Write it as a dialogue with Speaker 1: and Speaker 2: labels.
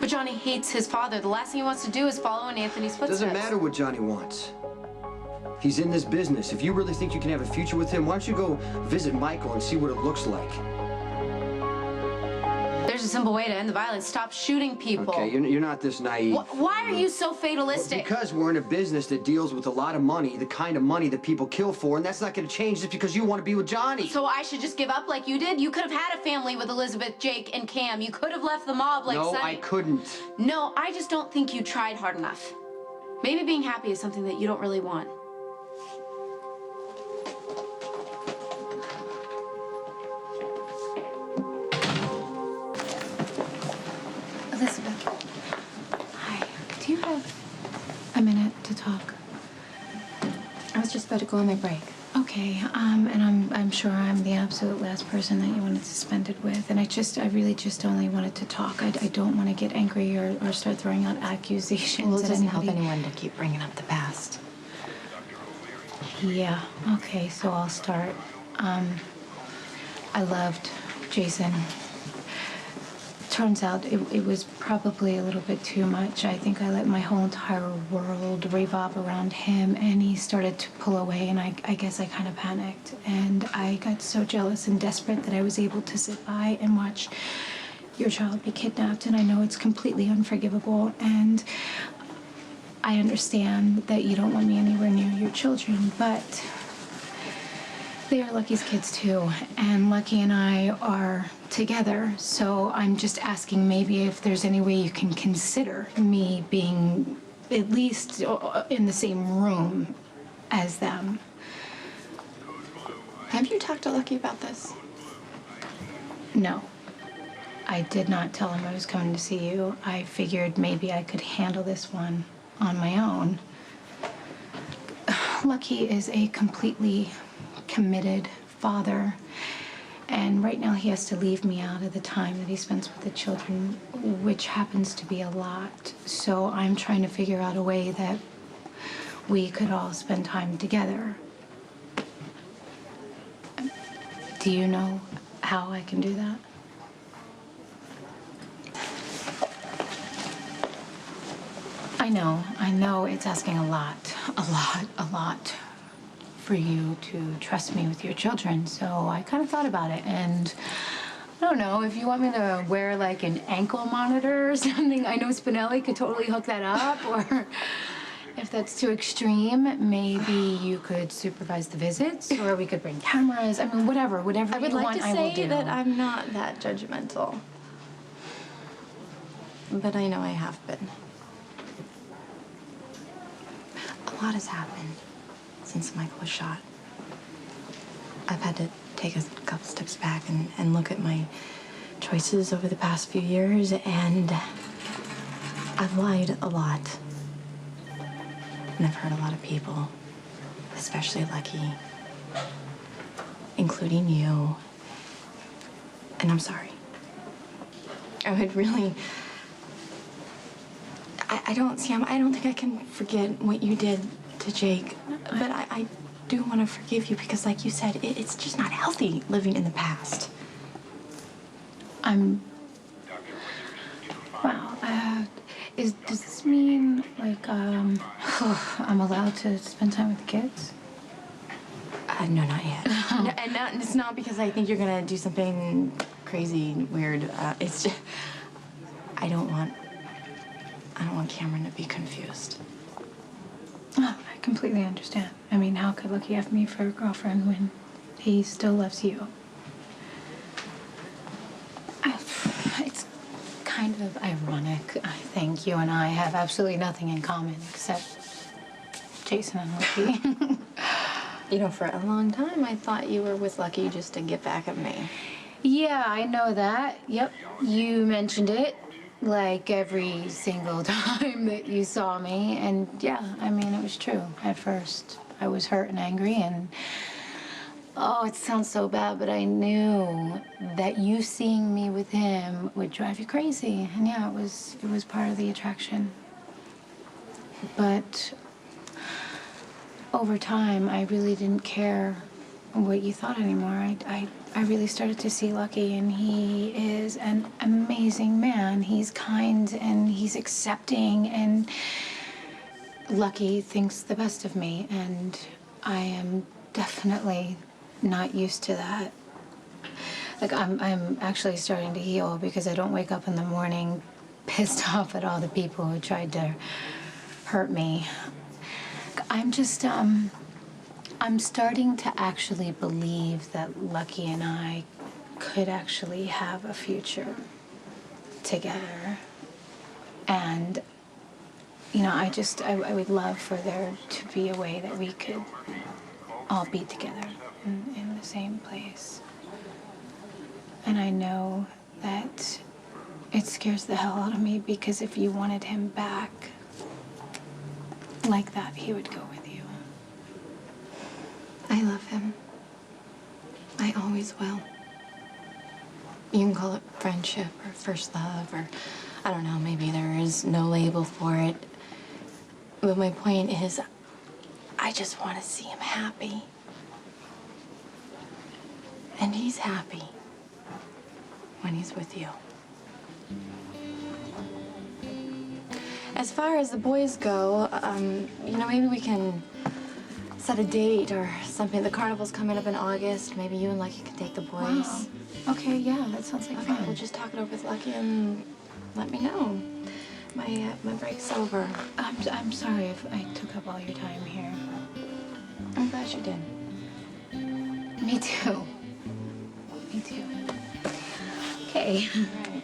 Speaker 1: But Johnny hates his father. The last thing he wants to do is follow in Anthony's footsteps.
Speaker 2: Doesn't matter what Johnny wants. He's in this business. If you really think you can have a future with him, why don't you go visit Michael and see what it looks like?
Speaker 1: There's a simple way to end the violence. Stop shooting people.
Speaker 2: Okay, you're not this naive.
Speaker 1: Why are you so fatalistic?
Speaker 2: Well, because we're in a business that deals with a lot of money, the kind of money that people kill for, and that's not going to change just because you want to be with Johnny.
Speaker 1: So I should just give up like you did? You could have had a family with Elizabeth, Jake, and Cam. You could have left the mob like Sonny.
Speaker 2: No, I couldn't.
Speaker 1: No, I just don't think you tried hard enough. Maybe being happy is something that you don't really want.
Speaker 3: Elizabeth, hi. Do you have a minute to talk?
Speaker 4: I was just about to go on my break.
Speaker 3: Okay, and I'm sure I'm the absolute last person that you wanted to spend it with, and I really just only wanted to talk. I don't want to get angry or start throwing out accusations.
Speaker 4: Well, it
Speaker 3: at
Speaker 4: doesn't
Speaker 3: anybody.
Speaker 4: help anyone to keep bringing up the past.
Speaker 3: Yeah, okay, so I'll start. I loved Jason. Turns out it was probably a little bit too much. I think I let my whole entire world revolve around him, and he started to pull away, and I guess I kind of panicked. And I got so jealous and desperate that I was able to sit by and watch your child be kidnapped, and I know it's completely unforgivable, and I understand that you don't want me anywhere near your children, but they are Lucky's kids too, and Lucky and I are together, so I'm just asking maybe if there's any way you can consider me being at least in the same room as them.
Speaker 4: Have you talked to Lucky about this?
Speaker 3: No. I did not tell him I was coming to see you. I figured maybe I could handle this one on my own. Lucky is a completely committed father, and right now he has to leave me out of the time that he spends with the children, which happens to be a lot. So I'm trying to figure out a way that we could all spend time together. Do you know how I can do that? I know it's asking a lot for you to trust me with your children, so I kind of thought about it, and I don't know if you want me to wear like an ankle monitor or something. I know Spinelli could totally hook that up, or if that's too extreme, maybe you could supervise the visits, or we could bring cameras. I mean, whatever
Speaker 4: I would
Speaker 3: you
Speaker 4: like
Speaker 3: want,
Speaker 4: to
Speaker 3: I will
Speaker 4: say
Speaker 3: do.
Speaker 4: that I'm not that judgmental, but I know I have been. A lot has happened since Michael was shot. I've had to take a couple steps back and look at my choices over the past few years, and I've lied a lot. And I've hurt a lot of people, especially Lucky, including you. And I'm sorry. I would really... I don't think I can forget what you did to Jake, but I do want to forgive you because, like you said, it's just not healthy living in the past.
Speaker 3: Wow. Does this mean, like, I'm allowed to spend time with the kids?
Speaker 4: No, not yet. No, and it's not because I think you're gonna do something crazy, weird. It's just I don't want Cameron to be confused.
Speaker 3: Oh, I completely understand. I mean, how could Lucky have me for a girlfriend when he still loves you? It's kind of ironic. I think you and I have absolutely nothing in common except Jason and Lucky.
Speaker 4: You know, for a long time, I thought you were with Lucky just to get back at me.
Speaker 3: Yeah, I know that. Yep, you mentioned it. Like every single time that you saw me. And yeah, I mean, it was true. At first, I was hurt and angry, and oh, it sounds so bad, but I knew that you seeing me with him would drive you crazy. And yeah, it was part of the attraction. But over time, I really didn't care what you thought anymore. I really started to see Lucky, and he is an amazing man. He's kind and he's accepting, and Lucky thinks the best of me, and I am definitely not used to that. Like, I'm actually starting to heal because I don't wake up in the morning pissed off at all the people who tried to hurt me. I'm just, I'm starting to actually believe that Lucky and I could actually have a future together. And, you know, I would love for there to be a way that we could all be together in the same place. And I know that it scares the hell out of me because if you wanted him back like that, he would go with you.
Speaker 4: I love him. I always will. You can call it friendship or first love or, I don't know, maybe there is no label for it. But my point is, I just want to see him happy. And he's happy when he's with you. As far as the boys go, you know, maybe we can set a date or something. The carnival's coming up in August. Maybe you and Lucky can take the boys.
Speaker 3: Wow. Okay, yeah, that sounds like
Speaker 4: Okay,
Speaker 3: fun.
Speaker 4: we'll just talk it over with Lucky and let me know. My break's over.
Speaker 3: I'm sorry if I took up all your time here.
Speaker 4: I'm glad you did.
Speaker 3: Me too. Me too. Okay.
Speaker 4: All right.